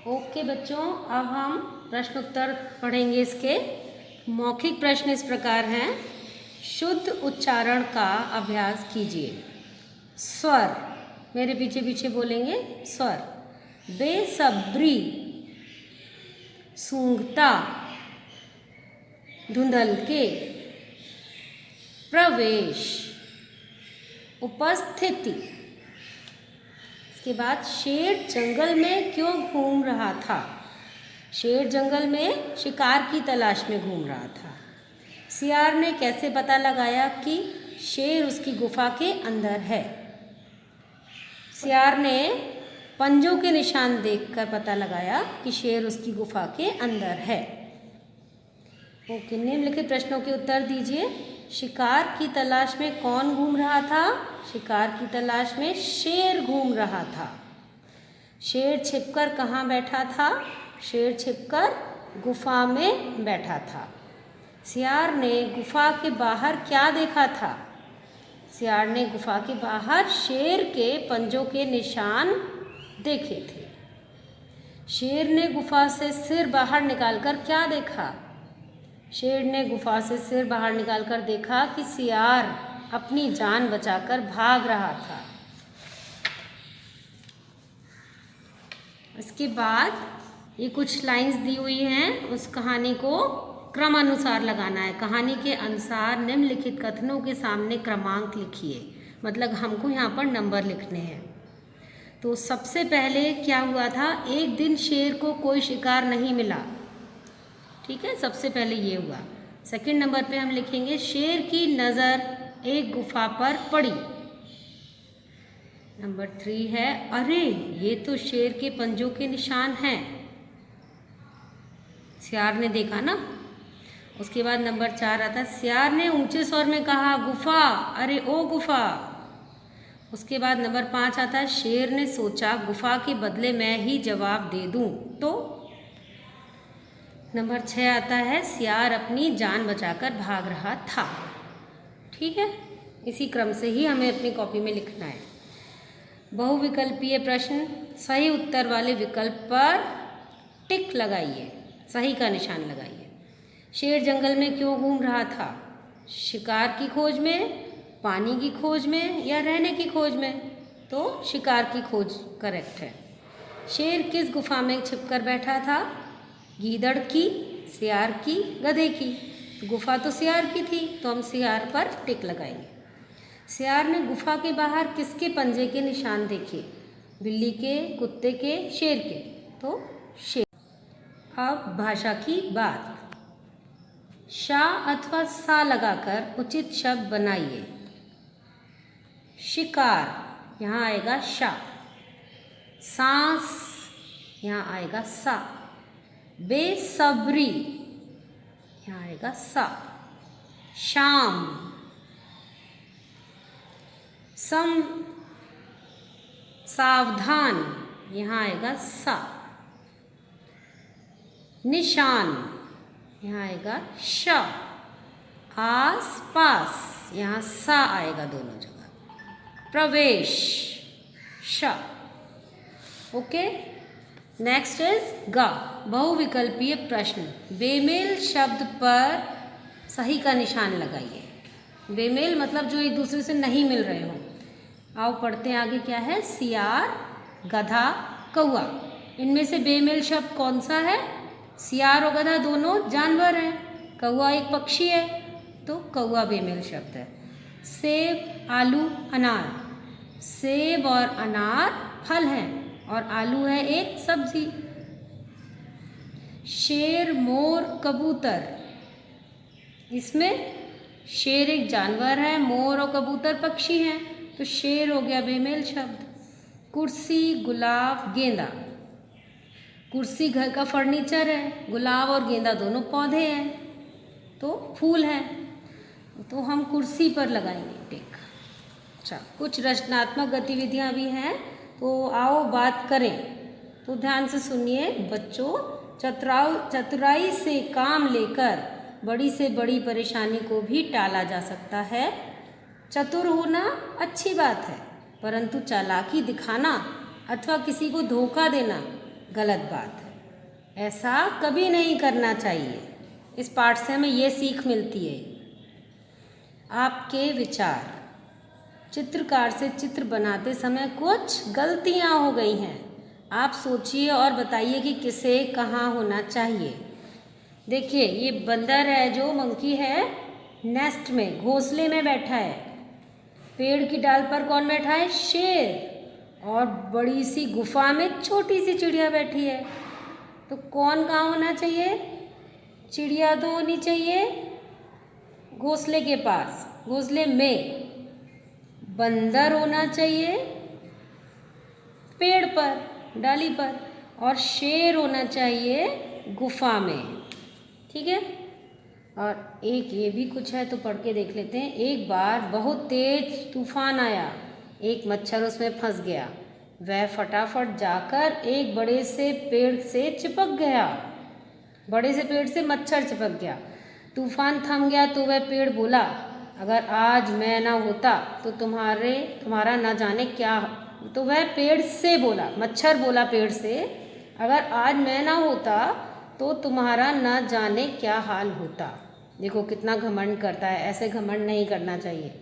Okay बच्चों, अब हम प्रश्न उत्तर पढ़ेंगे। इसके मौखिक प्रश्न इस प्रकार हैं। शुद्ध उच्चारण का अभ्यास कीजिए। स्वर, मेरे पीछे पीछे बोलेंगे। स्वर, बेसब्री, सूंघता, धुंधल के, प्रवेश, उपस्थिति। इसके बाद शेर जंगल में क्यों घूम रहा था? शेर जंगल में शिकार की तलाश में घूम रहा था। सियार ने कैसे पता लगाया कि शेर उसकी गुफा के अंदर है? सियार ने पंजों के निशान देखकर पता लगाया कि शेर उसकी गुफा के अंदर है। ओके, निम्नलिखित प्रश्नों के उत्तर दीजिए। शिकार की तलाश में कौन घूम रहा था? शिकार की तलाश में शेर घूम रहा था। शेर छिपकर कहाँ बैठा था? शेर छिपकर गुफा में बैठा था। सियार ने गुफा के बाहर क्या देखा था? सियार ने गुफा के बाहर शेर के पंजों के निशान देखे थे। शेर ने गुफा से सिर बाहर निकालकर क्या देखा? शेर ने गुफा से सिर बाहर निकालकर देखा कि सियार अपनी जान बचाकर भाग रहा था। इसके बाद ये कुछ लाइंस दी हुई हैं, उस कहानी को क्रम अनुसार लगाना है। कहानी के अनुसार निम्नलिखित कथनों के सामने क्रमांक लिखिए, मतलब हमको यहाँ पर नंबर लिखने हैं। तो सबसे पहले क्या हुआ था? एक दिन शेर को कोई शिकार नहीं मिला। ठीक है, सबसे पहले ये हुआ। सेकंड नंबर पे हम लिखेंगे शेर की नज़र एक गुफा पर पड़ी। नंबर 3 है, अरे ये तो शेर के पंजों के निशान हैं। सियार ने देखा ना। उसके बाद नंबर 4 आता है, सियार ने ऊंचे स्वर में कहा गुफा, अरे ओ गुफा। उसके बाद नंबर 5 आता है, शेर ने सोचा गुफा के बदले मैं ही जवाब दे दूं तो। नंबर 6 आता है, सियार अपनी जान बचाकर भाग रहा था। ठीक है, इसी क्रम से ही हमें अपनी कॉपी में लिखना है। बहुविकल्पीय प्रश्न, सही उत्तर वाले विकल्प पर टिक लगाइए, सही का निशान लगाइए। शेर जंगल में क्यों घूम रहा था? शिकार की खोज में, पानी की खोज में या रहने की खोज में? तो शिकार की खोज करेक्ट है। शेर किस गुफा में छिपकर बैठा था? गीदड़ की, सियार की, गधे की? तो गुफा तो सियार की थी, तो हम सियार पर टिक लगाएंगे। सियार ने गुफा के बाहर किसके पंजे के निशान देखे? बिल्ली के, कुत्ते के, शेर के? तो शेर। अब भाषा की बात। शा अथवा सा लगाकर उचित शब्द बनाइए। शिकार, यहाँ आएगा शा। सांस, यहाँ आएगा सा। बेसब्री, यहाँ आएगा सा। शाम, सावधान, यहाँ आएगा सा। निशान, यहाँ आएगा श। आस पास, यहाँ सा आएगा दोनों जगह। प्रवेश, श। ओके, नेक्स्ट इज ग, बहुविकल्पीय प्रश्न। बेमेल शब्द पर सही का निशान लगाइए। बेमेल मतलब जो एक दूसरे से नहीं मिल रहे हो। आओ पढ़ते हैं आगे क्या है। सियार, गधा, कौआ, इनमें से बेमेल शब्द कौन सा है? सियार और गधा दोनों जानवर हैं, कौआ एक पक्षी है, तो कौआ बेमेल शब्द है। सेब, आलू, अनार, सेब और अनार फल हैं और आलू है एक सब्जी। शेर, मोर, कबूतर, इसमें शेर एक जानवर है, मोर और कबूतर पक्षी हैं, तो शेर हो गया बेमेल शब्द। कुर्सी, गुलाब, गेंदा, कुर्सी घर का फर्नीचर है, गुलाब और गेंदा दोनों पौधे हैं, तो फूल हैं, तो हम कुर्सी पर लगाएंगे टिक। अच्छा, कुछ रचनात्मक गतिविधियां भी हैं, तो आओ बात करें। तो ध्यान से सुनिए बच्चों। चतुराई से काम लेकर बड़ी से बड़ी परेशानी को भी टाला जा सकता है। चतुर होना अच्छी बात है, परंतु चालाकी दिखाना अथवा किसी को धोखा देना गलत बात है, ऐसा कभी नहीं करना चाहिए। इस पाठ से हमें ये सीख मिलती है। आपके विचार, चित्रकार से चित्र बनाते समय कुछ गलतियाँ हो गई हैं, आप सोचिए और बताइए कि किसे कहाँ होना चाहिए। देखिए ये बंदर है, जो मंकी है नेस्ट में, घोंसले में बैठा है। पेड़ की डाल पर कौन बैठा है? शेर। और बड़ी सी गुफा में छोटी सी चिड़िया बैठी है। तो कौन कहाँ होना चाहिए? चिड़िया तो होनी चाहिए घोंसले के पास, घोंसले में। बंदर होना चाहिए पेड़ पर, डाली पर, और शेर होना चाहिए गुफा में। ठीक है। और एक ये भी कुछ है तो पढ़ के देख लेते हैं। एक बार बहुत तेज तूफान आया, एक मच्छर उसमें फंस गया। वह फटाफट जाकर एक बड़े से पेड़ से चिपक गया। बड़े से पेड़ से मच्छर चिपक गया। तूफान थम गया तो वह पेड़ बोला, अगर आज मैं ना होता तो तुम्हारा ना जाने क्या। तो वह पेड़ से बोला, मच्छर बोला पेड़ से, अगर आज मैं ना होता तो तुम्हारा ना जाने क्या हाल होता। देखो कितना घमंड करता है, ऐसे घमंड नहीं करना चाहिए।